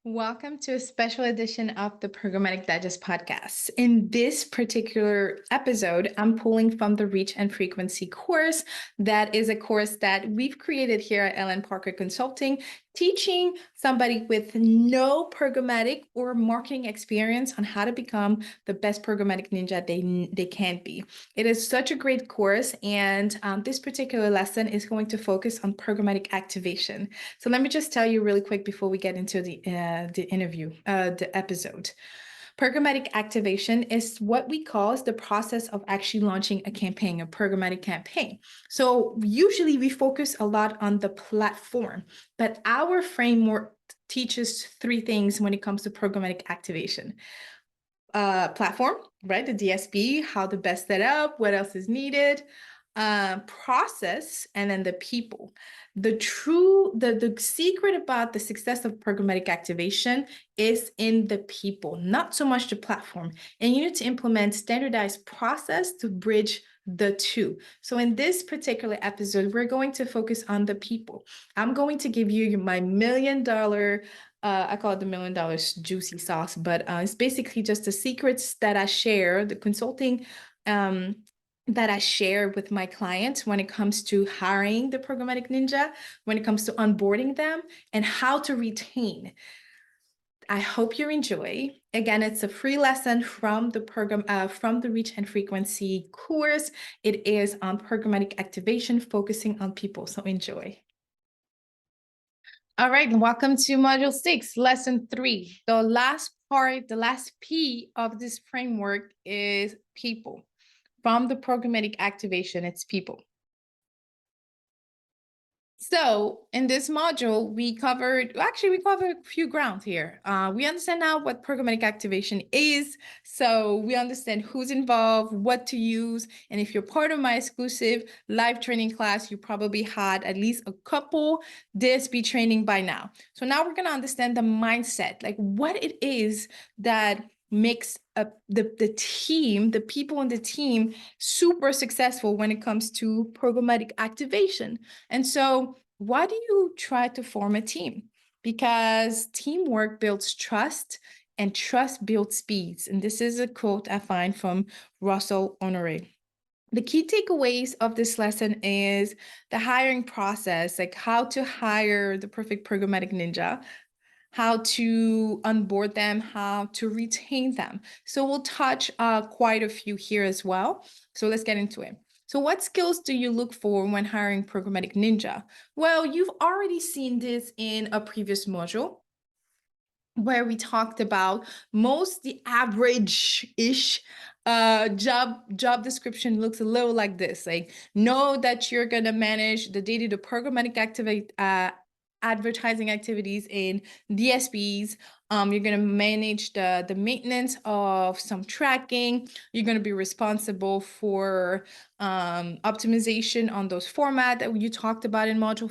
Welcome to a special edition of the Programmatic Digest podcast. In this particular episode, I'm pulling from the Reach and Frequency course. That is a course that we've created here at Ellen Parker Consulting, teaching somebody with no programmatic or marketing experience on how to become the best programmatic ninja they can be. It is such a great course, and this particular lesson is going to focus on programmatic activation. So let me just tell you really quick before we get into the episode. Programmatic activation is what we call is the process of actually launching a campaign, a programmatic campaign. So usually we focus a lot on the platform, but our framework teaches three things when it comes to programmatic activation. Platform, right? The DSP, how to best set up, what else is needed, process, and then the people. The secret about the success of programmatic activation is in the people, not so much the platform. And you need to implement standardized process to bridge the two. So in this particular episode, we're going to focus on the people. I'm going to give you my $1 million I call it the $1 million juicy sauce, but it's basically just the secrets that I share, the consulting that I share with my clients when it comes to hiring the programmatic ninja, when it comes to onboarding them, and how to retain. I hope you enjoy. Again, it's a free lesson from the Reach and Frequency course. It is on programmatic activation, focusing on people. So enjoy. All right, and welcome to Module 6, Lesson 3. The last part, the last P of this framework is people. From the programmatic activation, it's people. So in this module, we covered a few ground here. We understand now what programmatic activation is. So we understand who's involved, what to use. And if you're part of my exclusive live training class, you probably had at least a couple DSP training by now. So now we're going to understand the mindset, like what it is that makes the team, the people in the team, super successful when it comes to programmatic activation. And so why do you try to form a team? Because teamwork builds trust and trust builds speeds. And this is a quote I find from Russell Honore. The key takeaways of this lesson is the hiring process, like how to hire the perfect programmatic ninja, how to onboard them, how to retain them. So we'll touch quite a few here as well. So let's get into it. So what skills do you look for when hiring Programmatic Ninja? Well, you've already seen this in a previous module where we talked about the average-ish job description looks a little like this. Like, know that you're gonna manage the day-to-day programmatic advertising activities in DSPs. You're going to manage the maintenance of some tracking. You're going to be responsible for optimization on those formats that you talked about in Module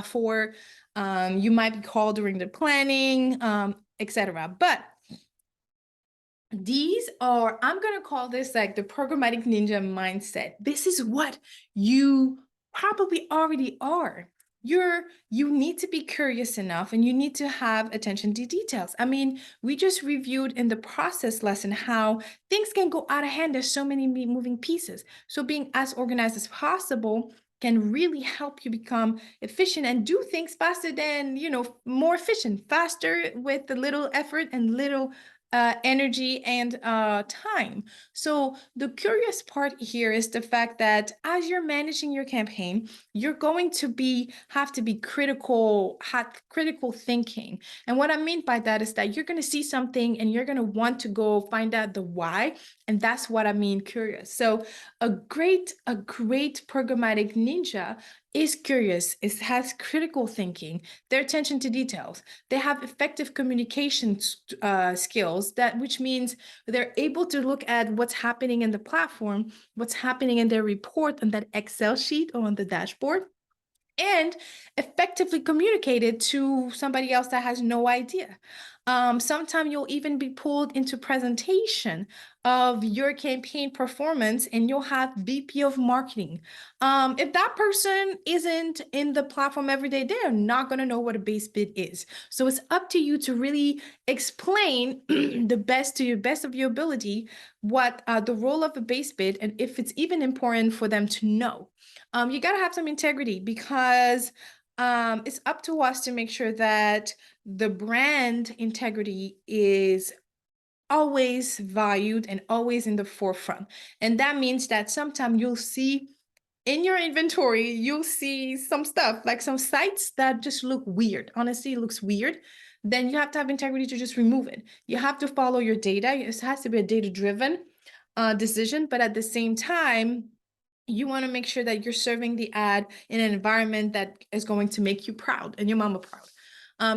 4. You might be called during the planning, etc. But these are, I'm going to call this like the programmatic ninja mindset. This is what you probably already are. You need to be curious enough and you need to have attention to details. I mean, we just reviewed in the process lesson how things can go out of hand. There's so many moving pieces. So being as organized as possible can really help you become efficient and do things faster than, more efficient, faster with the little effort and little energy and time. So the curious part here is the fact that as you're managing your campaign, you're going to have to be critical thinking. And what I mean by that is that you're going to see something and you're going to want to go find out the why. And that's what I mean curious. So a great programmatic ninja is curious, it has critical thinking, their attention to details. They have effective communication skills, which means they're able to look at what's happening in the platform, what's happening in their report on that Excel sheet or on the dashboard, and effectively communicate it to somebody else that has no idea. Sometimes you'll even be pulled into presentation of your campaign performance, and you'll have VP of marketing. If that person isn't in the platform every day, they're not going to know what a base bid is. So it's up to you to really explain the best to your best of your ability what the role of a base bid, and if it's even important for them to know. You got to have some integrity, because it's up to us to make sure that the brand integrity is always valued and always in the forefront. And that means that sometimes you'll see in your inventory, you'll see some stuff, like some sites that just look weird. Honestly, it looks weird. Then you have to have integrity to just remove it. You have to follow your data. It has to be a data-driven decision, but at the same time, you want to make sure that you're serving the ad in an environment that is going to make you proud and your mama proud.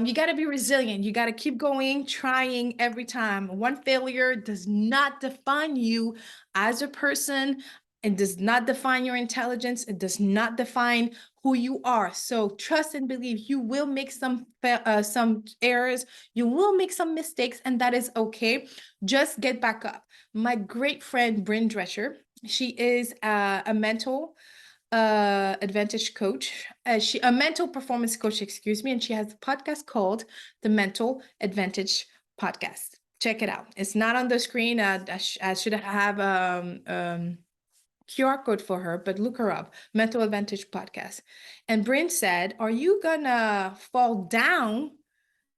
You got to be resilient. You got to keep going, trying every time. One failure does not define you as a person. It does not define your intelligence. It does not define who you are. So trust and believe. You will make some errors. You will make some mistakes, and that is okay. Just get back up. My great friend, Bryn Drescher, she is a mental advantage coach. A mental performance coach, excuse me, and she has a podcast called the Mental Advantage Podcast. Check it out. It's not on the screen. I should have QR code for her, but look her up, Mental Advantage Podcast. And Bryn said, "Are you gonna fall down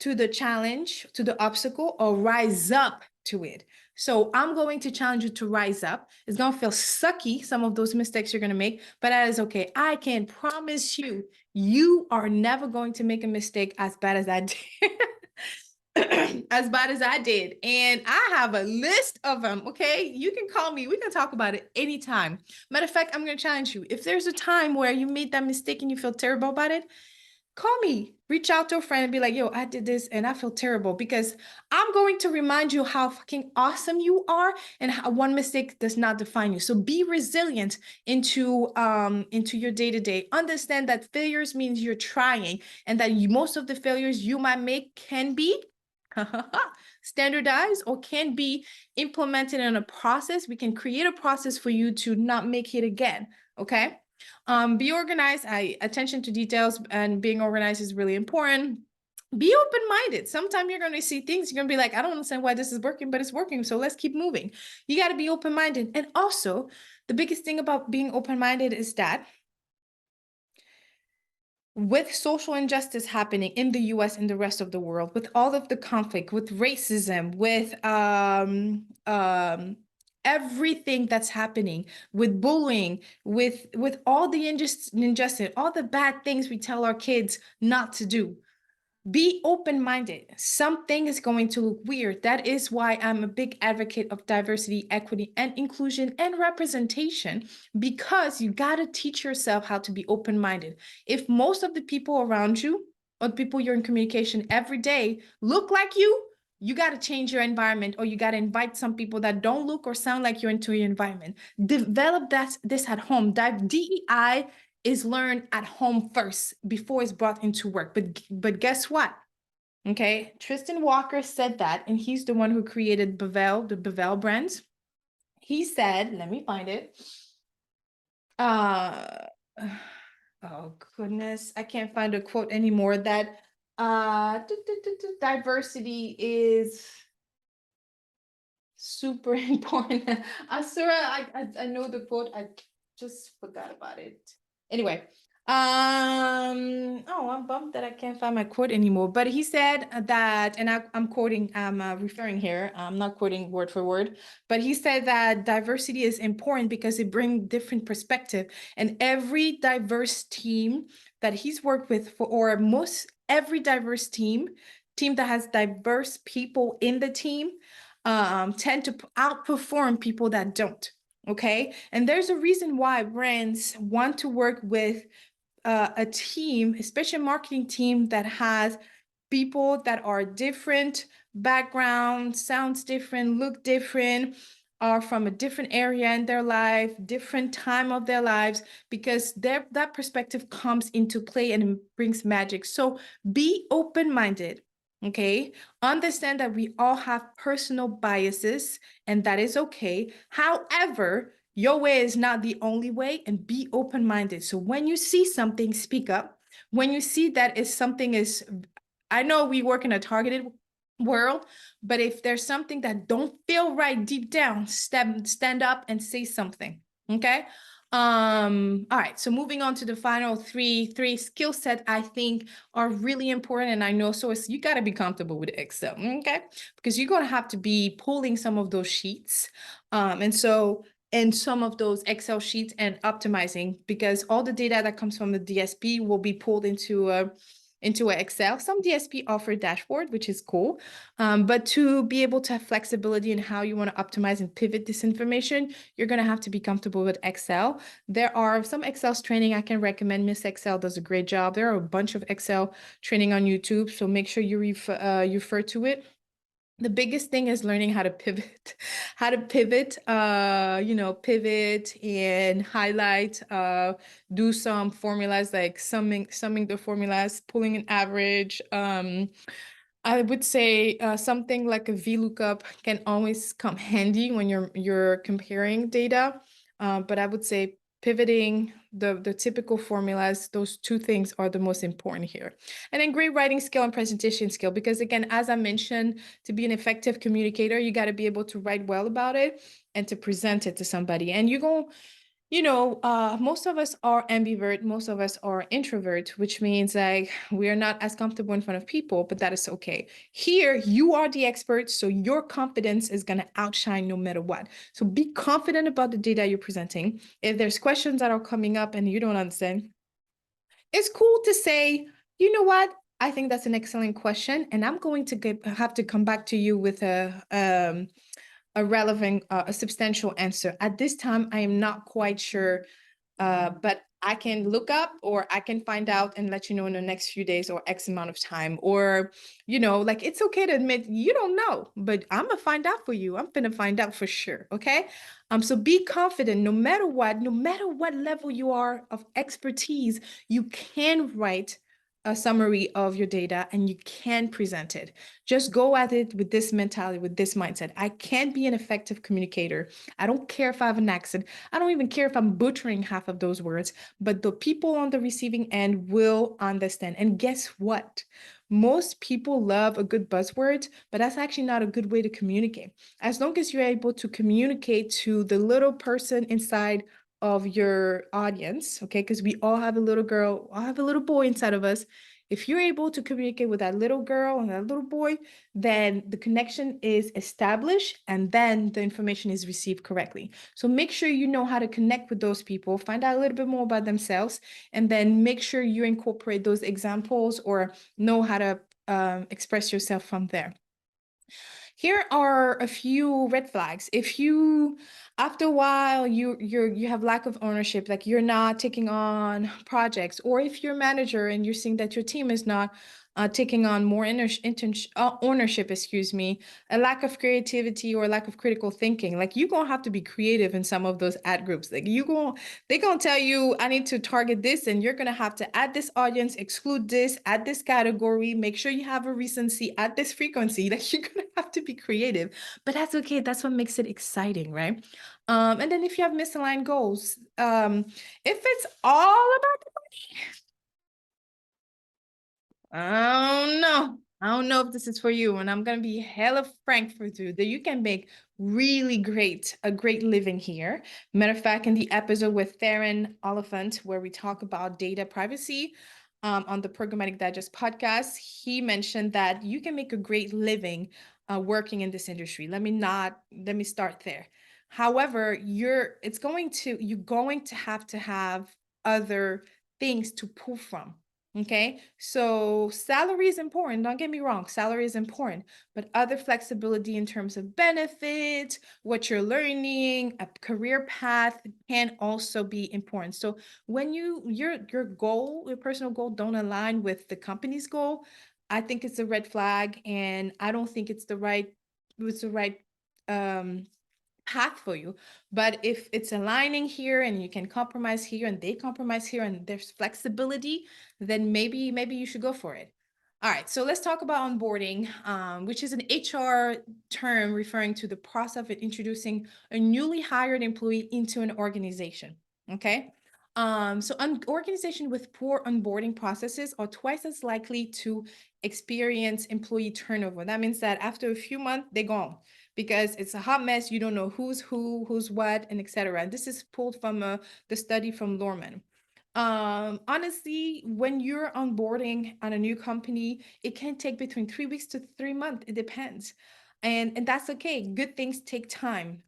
to the challenge, to the obstacle, or rise up to it?" So I'm going to challenge you to rise up. It's going to feel sucky, some of those mistakes you're going to make, but that is okay. I can promise you, you are never going to make a mistake as bad as I did. As bad as I did. And I have a list of them, okay? You can call me. We can talk about it anytime. Matter of fact, I'm going to challenge you. If there's a time where you made that mistake and you feel terrible about it, call me, reach out to a friend and be like, yo, I did this and I feel terrible, because I'm going to remind you how fucking awesome you are, and how one mistake does not define you. So be resilient into your day-to-day. Understand that failures means you're trying, and that most of the failures you might make can be standardized or can be implemented in a process. We can create a process for you to not make it again. Okay. Be organized. Attention to details and being organized is really important. Be open-minded. Sometimes you're going to see things, you're going to be like, I don't understand why this is working, but it's working, so let's keep moving. You got to be open-minded. And also, the biggest thing about being open-minded is that with social injustice happening in the US and the rest of the world, with all of the conflict, with racism, with everything that's happening, with bullying, with all the injustice, all the bad things we tell our kids not to do, be open-minded. Something is going to look weird. That is why I'm a big advocate of diversity, equity, and inclusion and representation, because you got to teach yourself how to be open-minded. If most of the people around you, or the people you're in communication every day, look like you got to change your environment, or you got to invite some people that don't look or sound like you're into your environment. Develop this at home. DEI is learned at home first before it's brought into work. But guess what? Okay, Tristan Walker said that, and he's the one who created Bevel, the Bevel brands. He said, let me find it. Oh goodness, I can't find a quote anymore. That diversity is super important. Asura, I know the quote. I just forgot about it. Anyway, oh, I'm bummed that I can't find my quote anymore. But he said that, and I'm quoting, I'm referring here. I'm not quoting word for word, but he said that diversity is important because it brings different perspective. And every diverse team that he's worked with, or every diverse team that has diverse people in the team, tend to outperform people that don't. Okay. And there's a reason why brands want to work with a team, especially a marketing team, that has people that are different background, sounds different, look different, are from a different area in their life, different time of their lives, because that perspective comes into play and brings magic. So be open-minded, okay? Understand that we all have personal biases, and that is okay. However, your way is not the only way, and be open-minded. So when you see something, speak up. When you see that is something is, I know we work in a targeted world, but if there's something that don't feel right deep down, stand up and say something. Okay. All right, so moving on to the final three skill set I think are really important, and I know, so it's, you got to be comfortable with Excel, okay, because you're going to have to be pulling some of those sheets, and some of those Excel sheets and optimizing, because all the data that comes from the DSP will be pulled into Excel. Some DSP offer dashboard, which is cool. But to be able to have flexibility in how you want to optimize and pivot this information, you're going to have to be comfortable with Excel. There are some Excel training I can recommend. Miss Excel does a great job. There are a bunch of Excel training on YouTube, so make sure you refer to it. The biggest thing is learning how to pivot, pivot and highlight, do some formulas like summing the formulas, pulling an average. I would say something like a VLOOKUP can always come handy when you're comparing data. But I would say pivoting, the typical formulas, those two things are the most important here. And then great writing skill and presentation skill, because again, as I mentioned, to be an effective communicator, you got to be able to write well about it and to present it to somebody. And you're going, most of us are ambivert, most of us are introvert, which means like we're not as comfortable in front of people, but that is okay. Here, you are the expert, so your confidence is going to outshine no matter what. So be confident about the data you're presenting. If there's questions that are coming up and you don't understand, it's cool to say, you know what? I think that's an excellent question, and I'm going to have to come back to you with a relevant, a substantial answer. At this time, I am not quite sure, but I can look up or I can find out and let you know in the next few days or X amount of time. Or, like it's okay to admit you don't know, but I'm gonna find out for you. I'm gonna find out for sure. Okay. So be confident no matter what level you are of expertise, you can write a summary of your data and you can present it. Just go at it with this mentality, with this mindset. I can be an effective communicator. I don't care if I have an accent. I don't even care if I'm butchering half of those words, but the people on the receiving end will understand. And guess what? Most people love a good buzzword, but that's actually not a good way to communicate. As long as you're able to communicate to the little person inside of your audience, okay? Because we all have a little girl, all have a little boy inside of us. If you're able to communicate with that little girl and that little boy, then the connection is established and then the information is received correctly. So make sure you know how to connect with those people, find out a little bit more about themselves, and then make sure you incorporate those examples or know how to express yourself from there. Here are a few red flags. If you, after a while, you have lack of ownership, like you're not taking on projects, or if you're a manager and you're seeing that your team is not taking on more ownership, excuse me, a lack of creativity or lack of critical thinking, like you're gonna have to be creative in some of those ad groups. Like they're gonna tell you, I need to target this, and you're gonna have to add this audience, exclude this, add this category, make sure you have a recency, add this frequency. Like you're gonna have to be creative, but that's okay. That's what makes it exciting, right? And then if you have misaligned goals, if it's all about I don't know. I don't know if this is for you, and I'm gonna be hella frank with you that you can make a great living here. Matter of fact, in the episode with Theron Oliphant, where we talk about data privacy, on the Programmatic Digest podcast, he mentioned that you can make a great living working in this industry. Let me start there. However, you're going to have other things to pull from. Okay, so salary is important. Don't get me wrong, salary is important, but other flexibility in terms of benefits, what you're learning, a career path can also be important. So when your goal, your personal goal don't align with the company's goal, I think it's a red flag, and I don't think it's the right um path for you. But if it's aligning here and you can compromise here and they compromise here and there's flexibility, then maybe you should go for it. All right, so let's talk about onboarding, which is an HR term referring to the process of introducing a newly hired employee into an organization. Okay. So an organization with poor onboarding processes are twice as likely to experience employee turnover. That means that after a few months, they're gone because it's a hot mess. You don't know who's who, who's what, and etc. And this is pulled from the study from Lorman. Honestly, when you're onboarding on a new company, it can take between 3 weeks to 3 months. It depends. And that's okay. Good things take time.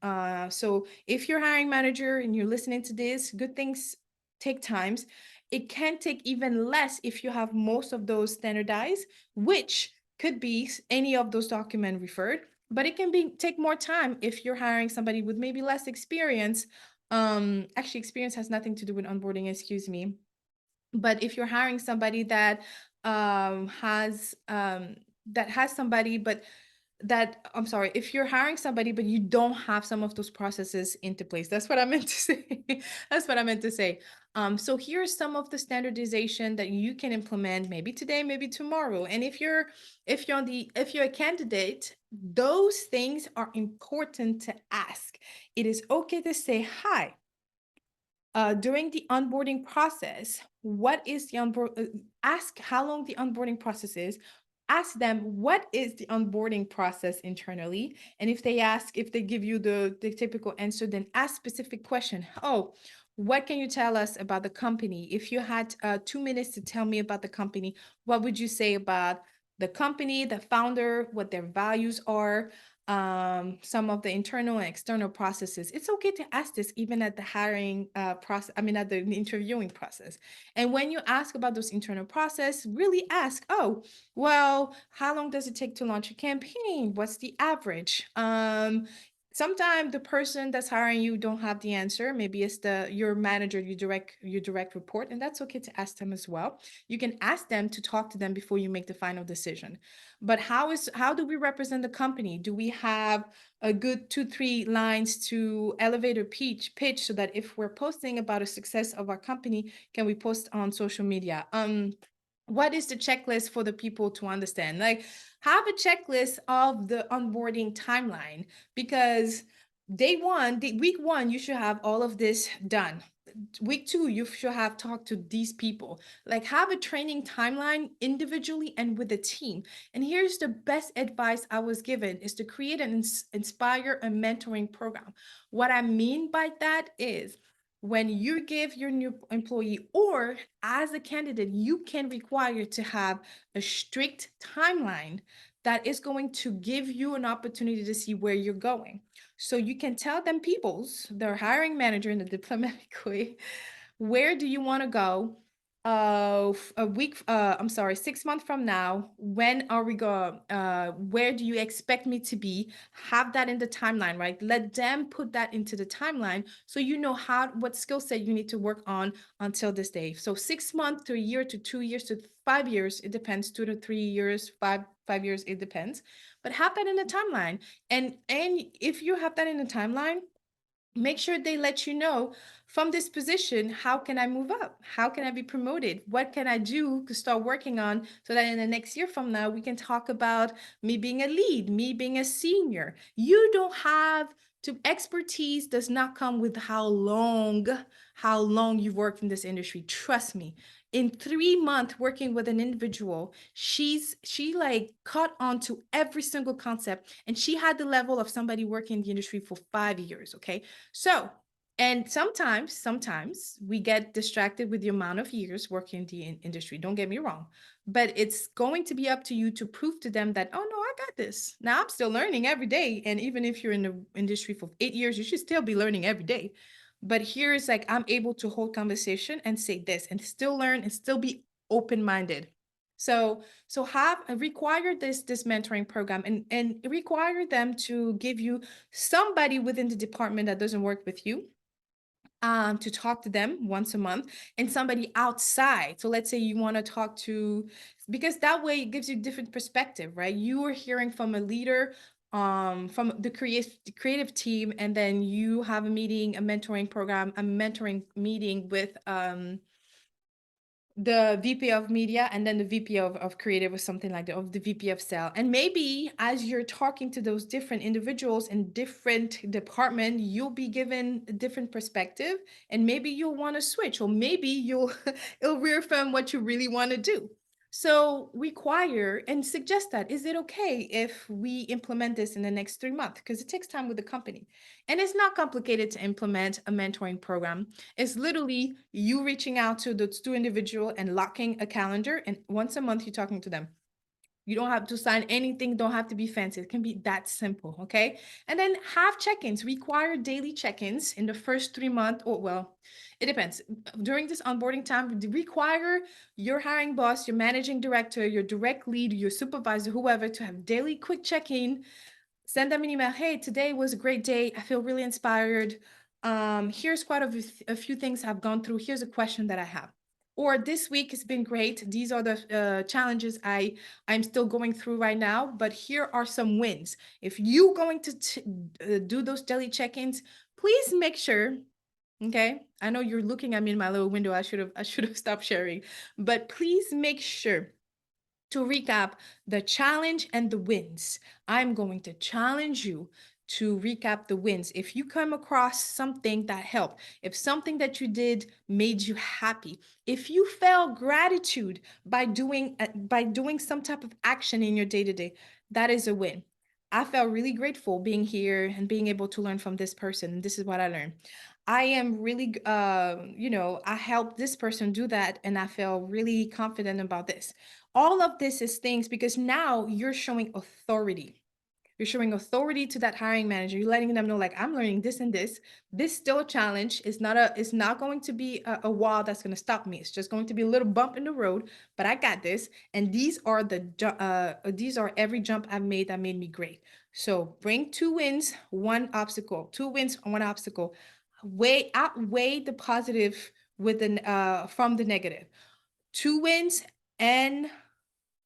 So if you're hiring manager and you're listening to this, good things take times. It can take even less if you have most of those standardized, which could be any of those documents referred, but it can be take more time if you're hiring somebody with maybe less experience. Actually, experience has nothing to do with onboarding, excuse me. But if you're hiring somebody that has somebody, but that I'm sorry, if you're hiring somebody but you don't have some of those processes into place, that's what I meant to say. That's what I meant to say. So here's some of the standardization that you can implement maybe today, maybe tomorrow. And if you're a candidate, those things are important to ask. It is okay to say hi during the onboarding process. What is the ask how long the onboarding process is. Ask them what is the onboarding process internally, and if they give you the typical answer, then ask specific question. Oh, what can you tell us about the company? If you had 2 minutes to tell me about the company, what would you say about the company, the founder, what their values are, some of the internal and external processes? It's okay to ask this even at the hiring process, I mean, at the interviewing process. And when you ask about those internal process, really ask, oh, well, how long does it take to launch a campaign? What's the average? Sometimes the person that's hiring you don't have the answer. Maybe it's your manager, your direct report, and that's okay to ask them as well. You can ask them to talk to them before you make the final decision. But how do we represent the company? Do we have a good 2-3 lines to elevator pitch so that if we're posting about a success of our company, can we post on social media? What is the checklist for the people to understand? Like, have a checklist of the onboarding timeline, because week one, you should have all of this done. Week two, you should have talked to these people. Like, have a training timeline individually and with a team. And here's the best advice I was given is to create an inspire a mentoring program. What I mean by that is, when you give your new employee, or as a candidate, you can require to have a strict timeline that is going to give you an opportunity to see where you're going. So you can tell them people's, their hiring manager in a diplomatic way, where do you want to go? A week, I'm sorry, 6 months from now, when are we going? Where do you expect me to be? Have that in the timeline, right? Let them put that into the timeline so you know what skill set you need to work on until this day. So 6 months to a year to 2 years to 5 years, it depends. 2 to 3 years, five years, it depends. But have that in the timeline. And if you have that in the timeline, make sure they let you know, from this position, how can I move up? How can I be promoted? What can I do to start working on so that in the next year from now, we can talk about me being a lead, me being a senior. You don't have to, expertise does not come with how long you've worked in this industry. Trust me. In 3 months working with an individual, she like caught on to every single concept, and she had the level of somebody working in the industry for 5 years. Okay. So, and sometimes we get distracted with the amount of years working in the industry. Don't get me wrong, but it's going to be up to you to prove to them that, oh no, I got this. Now I'm still learning every day. And even if you're in the industry for 8 years, you should still be learning every day. But here's like, I'm able to hold conversation and say this and still learn and still be open-minded. So have require this mentoring program, and require them to give you somebody within the department that doesn't work with you, to talk to them once a month, and somebody outside. So let's say you want to talk to, because that way it gives you different perspective, right? You are hearing from a leader from the creative team, and then you have a meeting, a mentoring program, a mentoring meeting with the VP of media, and then the VP of creative, or something like that, of the VP of sale. And maybe as you're talking to those different individuals in different department, you'll be given a different perspective, and maybe you'll want to switch, or maybe you'll it'll reaffirm what you really want to do. So require and suggest that, is it okay if we implement this in the next 3 months? Because it takes time with the company. And it's not complicated to implement a mentoring program. It's literally you reaching out to the two individual and locking a calendar, and once a month you're talking to them. You don't have to sign anything, don't have to be fancy. It can be that simple, okay? And then have check-ins, require daily check-ins in the first 3 months, or well, it depends. During this onboarding time, require your hiring boss, your managing director, your direct lead, your supervisor, whoever, to have daily quick check-in. Send them an email. Hey, today was a great day. I feel really inspired. Here's quite a few things I've gone through. Here's a question that I have. Or this week has been great. These are the challenges I'm still going through right now, but here are some wins. If you're going to do those daily check-ins, please make sure. Okay, I know you're looking at me in my little window. I should have stopped sharing, but please make sure to recap the challenge and the wins. I'm going to challenge you to recap the wins. If you come across something that helped, if something that you did made you happy, if you felt gratitude by doing some type of action in your day-to-day, that is a win. I felt really grateful being here and being able to learn from this person. This is what I learned. I am really, I helped this person do that, and I feel really confident about this. All of this is things because now you're showing authority. You're showing authority to that hiring manager. You're letting them know, like, I'm learning this and this. This still a challenge. It's not going to be a wall that's going to stop me. It's just going to be a little bump in the road, but I got this. And these are every jump I've made that made me great. So bring 2 wins, 1 obstacle. 2 wins, 1 obstacle. Outweigh the positive with from the negative. 2 wins and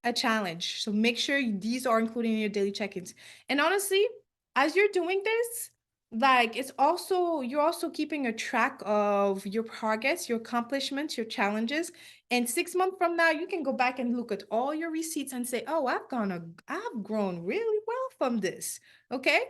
a challenge. So make sure these are included in your daily check-ins. And honestly, as you're doing this, like you're also keeping a track of your progress, your accomplishments, your challenges. And 6 months from now, you can go back and look at all your receipts and say, oh, I've grown really well from this. Okay.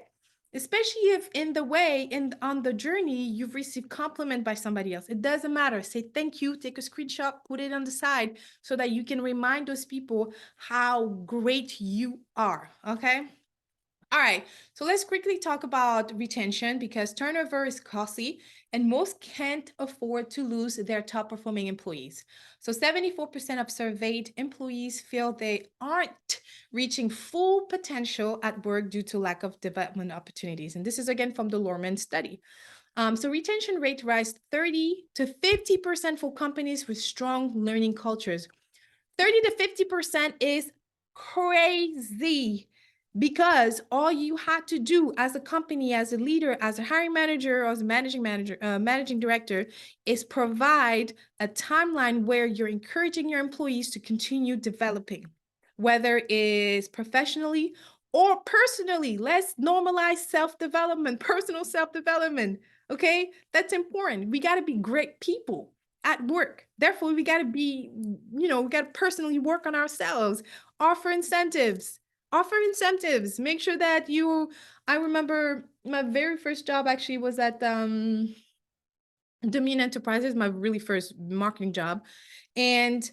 Especially if in the way, on the journey, you've received compliment by somebody else. It doesn't matter. Say thank you, take a screenshot, put it on the side so that you can remind those people how great you are. Okay. All right, so let's quickly talk about retention, because turnover is costly and most can't afford to lose their top performing employees. So 74% of surveyed employees feel they aren't reaching full potential at work due to lack of development opportunities. And this is again from the Lorman study. So retention rate rise 30 to 50% for companies with strong learning cultures. 30 to 50% is crazy, because all you had to do as a company, as a leader, as a hiring manager, or as a managing director, is provide a timeline where you're encouraging your employees to continue developing, whether it's professionally or personally. Let's normalize self-development, personal self-development. Okay, that's important. We got to be great people at work. Therefore, we got to be, we got to personally work on ourselves, offer incentives, make sure that I remember my very first job actually was at Dominion Enterprises, my really first marketing job. And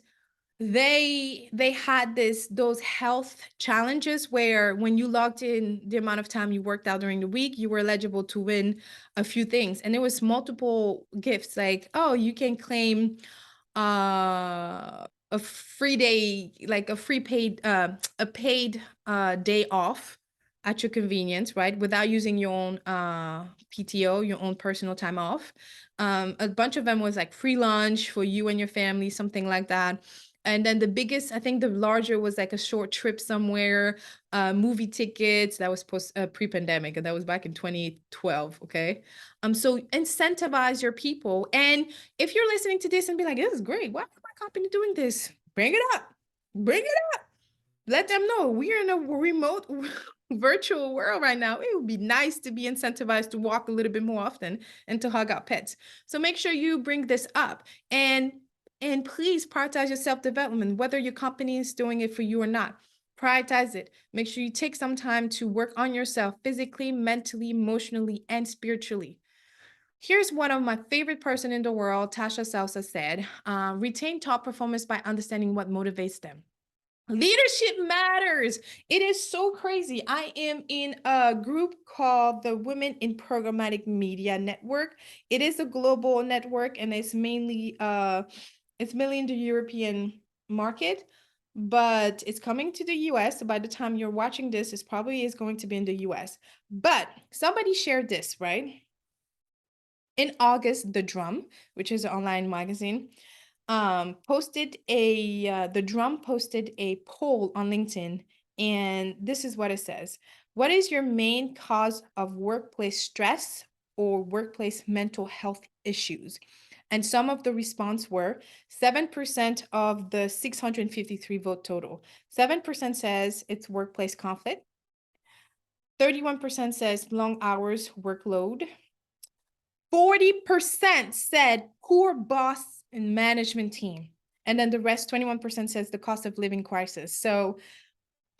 they had those health challenges where when you logged in the amount of time you worked out during the week, you were eligible to win a few things. And there was multiple gifts, like, oh, you can claim a free day, like a free paid a paid day off at your convenience, right? Without using your own PTO, your own personal time off. A bunch of them was like free lunch for you and your family, something like that. And then the biggest, I think the larger was like a short trip somewhere, movie tickets. That was pre-pandemic, and that was back in 2012. Okay. So incentivize your people. And if you're listening to this and be like, this is great, why is my company doing this? Bring it up. Bring it up. Let them know we're in a remote virtual world right now, it would be nice to be incentivized to walk a little bit more often and to hug our pets. So make sure you bring this up, and please prioritize your self-development, whether your company is doing it for you or not. Prioritize it. Make sure you take some time to work on yourself physically, mentally, emotionally, and spiritually. Here's one of my favorite person in the world, Tasha Salsa said, retain top performance by understanding what motivates them. Leadership matters. It is so crazy. I am in a group called the Women in Programmatic Media Network. It is a global network, and it's mainly in the European market, but it's coming to the US. So by the time you're watching this, it probably is going to be in the US. But somebody shared this, right? In August, The Drum, which is an online magazine, posted the Drum posted a poll on LinkedIn, and this is what it says. What is your main cause of workplace stress or workplace mental health issues? And some of the response were 7% of the 653 vote total. 7% says it's workplace conflict. 31% says long hours workload. 40% said poor boss and management team. And then the rest, 21% says the cost of living crisis. So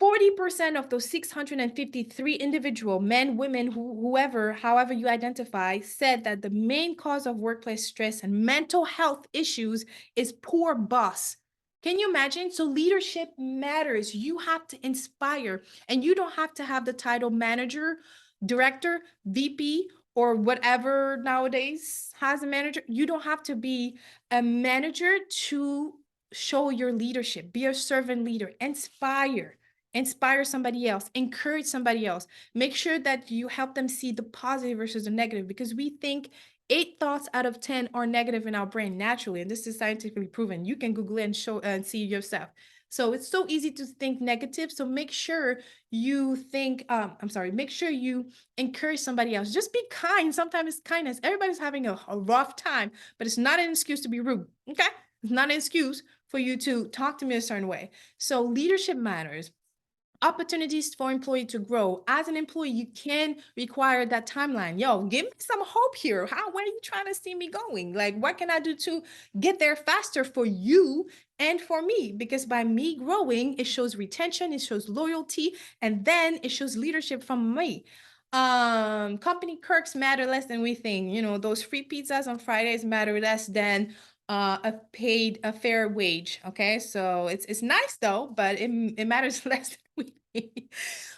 40% of those 653 individual men, women, whoever, however you identify, said that the main cause of workplace stress and mental health issues is poor boss. Can you imagine? So leadership matters. You have to inspire, and you don't have to have the title manager, director, VP, or whatever nowadays has a manager. You don't have to be a manager to show your leadership. Be a servant leader. Inspire somebody else, encourage somebody else. Make sure that you help them see the positive versus the negative, because we think 8 thoughts out of 10 are negative in our brain naturally, and this is scientifically proven. You can Google it and show and see yourself. So it's so easy to think negative. So make sure you make sure you encourage somebody else. Just be kind. Sometimes it's kindness. Everybody's having a rough time, but it's not an excuse to be rude. Okay? It's not an excuse for you to talk to me a certain way. So leadership matters. Opportunities for employee to grow. As an employee, you can require that timeline. Yo, give me some hope here. Where are you trying to see me going? Like, what can I do to get there faster for you and for me? Because by me growing, it shows retention, it shows loyalty, and then it shows leadership from me. Company perks matter less than we think. Those free pizzas on Fridays matter less than a fair wage. Okay, so it's nice though, but it matters less than we think.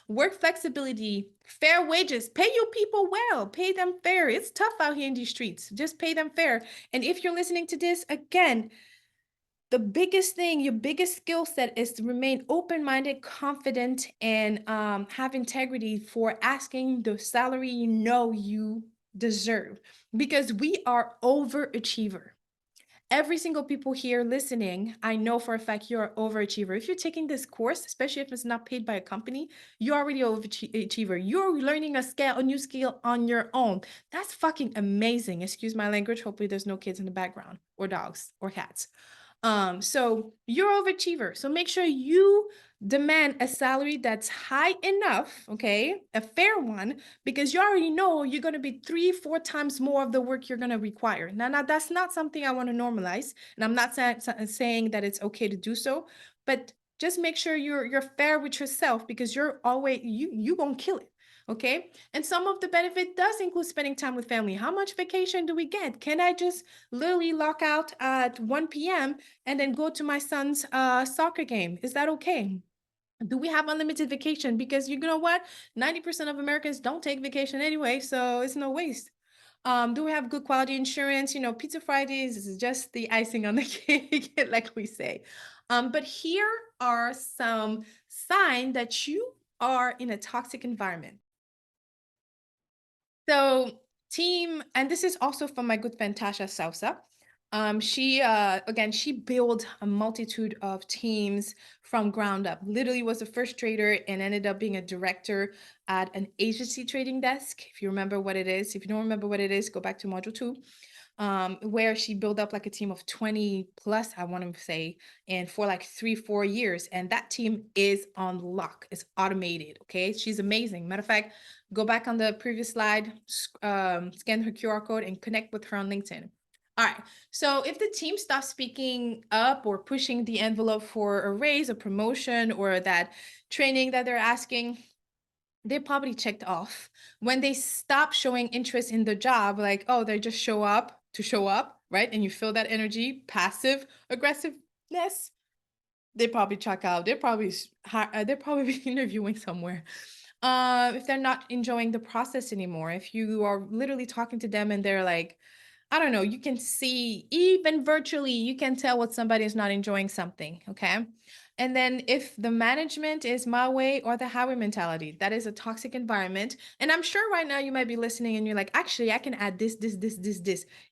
Work flexibility, fair wages, pay your people well, pay them fair. It's tough out here in these streets. Just pay them fair. And if you're listening to this again, the biggest thing, your biggest skill set is to remain open-minded, confident, and have integrity for asking the salary you deserve, because we are overachiever. Every single people here listening, I know for a fact you're an overachiever. If you're taking this course, especially if it's not paid by a company, you're already an overachiever. You're learning a new skill on your own. That's fucking amazing. Excuse my language. Hopefully there's no kids in the background or dogs or cats. So you're overachiever. So make sure you demand a salary that's high enough, okay, a fair one, because you already know you're going to be 3-4 times more of the work you're going to require. Now that's not something I want to normalize, and I'm not saying that it's okay to do so, but just make sure you're fair with yourself, because you're always you gonna kill it. Okay. And some of the benefit does include spending time with family. How much vacation do we get? Can I just literally lock out at 1 p.m. and then go to my son's soccer game? Is that okay? Do we have unlimited vacation? Because you know what? 90% of Americans don't take vacation anyway, so it's no waste. Do we have good quality insurance? Pizza Fridays is just the icing on the cake, like we say. But here are some signs that you are in a toxic environment. So and this is also from my good friend Tasha Salsa. She built a multitude of teams from ground up. Literally was the first trader and ended up being a director at an agency trading desk. If you remember what it is, if you don't remember what it is, go back to module 2. where she built up like a team of 20 plus, I want to say, and for like 3, 4 years. And that team is on lock, it's automated. Okay. She's amazing. Matter of fact, go back on the previous slide, scan her QR code and connect with her on LinkedIn. All right. So if the team stops speaking up or pushing the envelope for a raise, a promotion, or that training that they're asking, they probably checked off. When they stop showing interest in the job, like, oh, they just show up to show up, right? And you feel that energy, passive aggressiveness, they probably check out. They're probably interviewing somewhere. If they're not enjoying the process anymore, if you are literally talking to them and they're like, I don't know, you can see, even virtually, you can tell what somebody is not enjoying something. Okay. And then if the management is my way or the highway mentality, that is a toxic environment. And I'm sure right now you might be listening and you're like, actually, I can add this.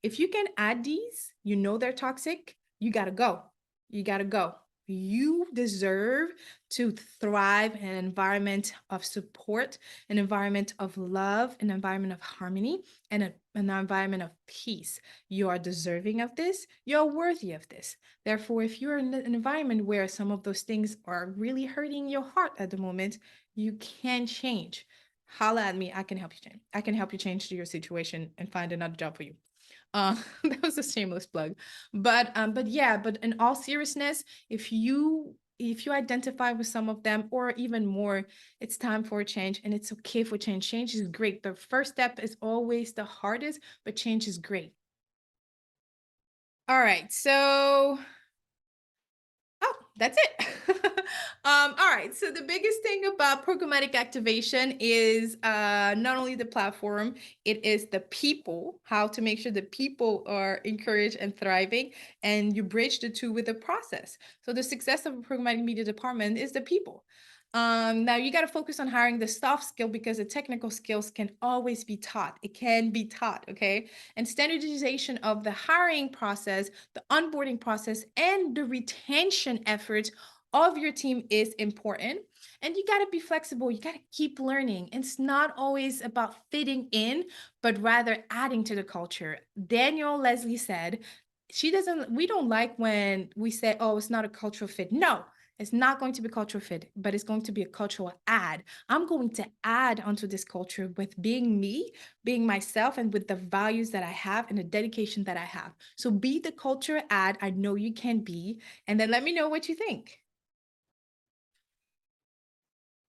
If you can add these, you know they're toxic, you got to go. You got to go. You deserve to thrive in an environment of support, an environment of love, an environment of harmony, and an environment of peace. You are deserving of this. You're worthy of this. Therefore, if you're in an environment where some of those things are really hurting your heart at the moment, you can change. Holla at me. I can help you change. I can help you change your situation and find another job for you. That was a shameless plug. But yeah, but in all seriousness, if you identify with some of them or even more, it's time for a change and it's okay for change. Change is great. The first step is always the hardest, but change is great. All right. So oh, that's it. All right. So the biggest thing about programmatic activation is not only the platform, it is the people, how to make sure the people are encouraged and thriving, and you bridge the two with the process. So the success of a programmatic media department is the people. Now you got to focus on hiring the soft skill because the technical skills can always be taught. It can be taught, okay? And standardization of the hiring process, the onboarding process, and the retention efforts of your team is important. And you got to be flexible. You got to keep learning. It's not always about fitting in, but rather adding to the culture. Daniel Leslie said, we don't like when we say, oh, it's not a cultural fit. No, it's not going to be cultural fit, but it's going to be a cultural add. I'm going to add onto this culture with being me, being myself, and with the values that I have and the dedication that I have. So be the culture add I know you can be, and then let me know what you think.